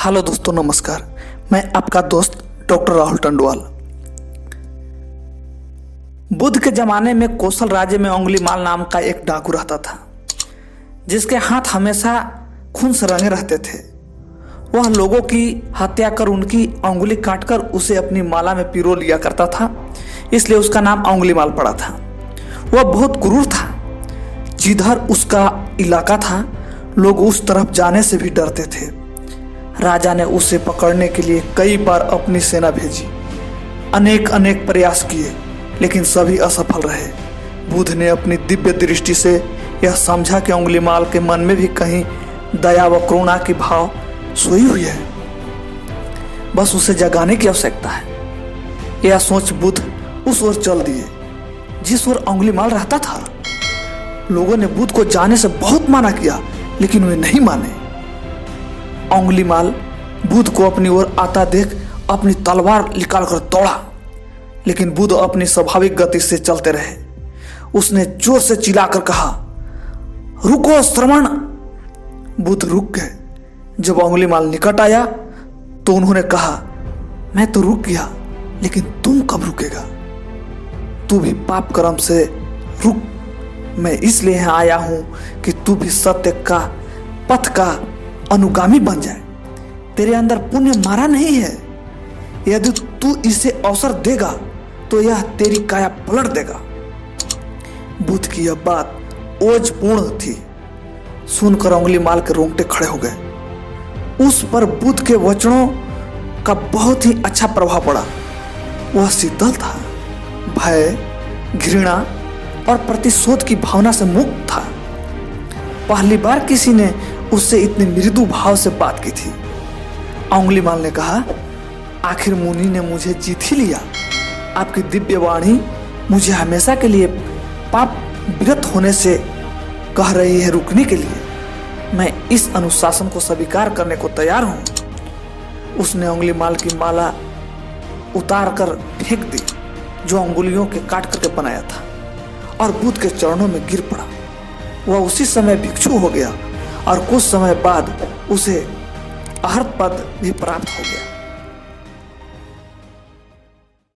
Hello दोस्तों, नमस्कार। मैं आपका दोस्त डॉक्टर राहुल टंडवाल। बुद्ध के जमाने में कौशल राज्य में अंगुलीमाल नाम का एक डाकू रहता था, जिसके हाथ हमेशा खून से रंगे रहते थे। वह लोगों की हत्या कर उनकी अंगुली काटकर उसे अपनी माला में पिरो लिया करता था, इसलिए उसका नाम अंगुलीमाल पड़ा था। वह बहुत क्रूर था। जिधर उसका इलाका था, लोग उस तरफ जाने से भी डरते थे। राजा ने उसे पकड़ने के लिए कई बार अपनी सेना भेजी। अनेक प्रयास किए, लेकिन सभी असफल रहे। बुद्ध ने अपनी दिव्य दृष्टि से यह समझा कि अंगुलीमाल के मन में भी कहीं दया व करुणा की भाव सोई हुई है, बस उसे जगाने की आवश्यकता है। यह सोच बुद्ध उस ओर चल दिए जिस ओर अंगुलीमाल रहता था। लोगों ने बुद्ध को जाने से बहुत मना किया, लेकिन वे नहीं माने। अंगुलीमाल बुद्ध को अपनी ओर आता देख अपनी तलवार निकालकर दौड़ा, लेकिन बुद्ध अपनी स्वाभाविक गति से चलते रहे। उसने जोर से चिल्लाकर कहा, रुको श्रवण। बुद्ध रुक गए। जब अंगुलीमाल निकट आया तो उन्होंने कहा, मैं तो रुक गया, लेकिन तुम कब रुकेगा? तू भी पाप कर्म से रुक। मैं इसलिए यहाँ आया हूं कि तू भी सत्य का पथ का अनुगामी बन जाए। तेरे अंदर पुण्य मारा नहीं है। यदि तू इसे अवसर देगा तो यह तेरी काया पलट देगा। बुद्ध की यह बात ओजपूर्ण थी। सुनकर अंगुलीमाल के रोंगटे खड़े हो गए। उस पर बुद्ध के वचनों का बहुत ही अच्छा प्रभाव पड़ा। वह शीतल था, भय, घृणा और प्रतिशोध की भावना से मुक्त था। पहली बार किसी ने उससे इतने मृदु भाव से बात की थी। अंगुलीमाल ने कहा, आखिर मुनि ने मुझे जीत ही लिया। आपकी दिव्य वाणी मुझे हमेशा के लिए पाप विरत होने से कह रही है रुकने के लिए। मैं इस अनुशासन को स्वीकार करने को तैयार हूं। उसने अंगुलीमाल की माला उतार कर फेंक दी, जो अंगुलियों के काट करके बनाया था, और बुद्ध के चरणों में गिर पड़ा। वह उसी समय भिक्षु हो गया और कुछ समय बाद उसे अर्हत पद भी प्राप्त हो गया।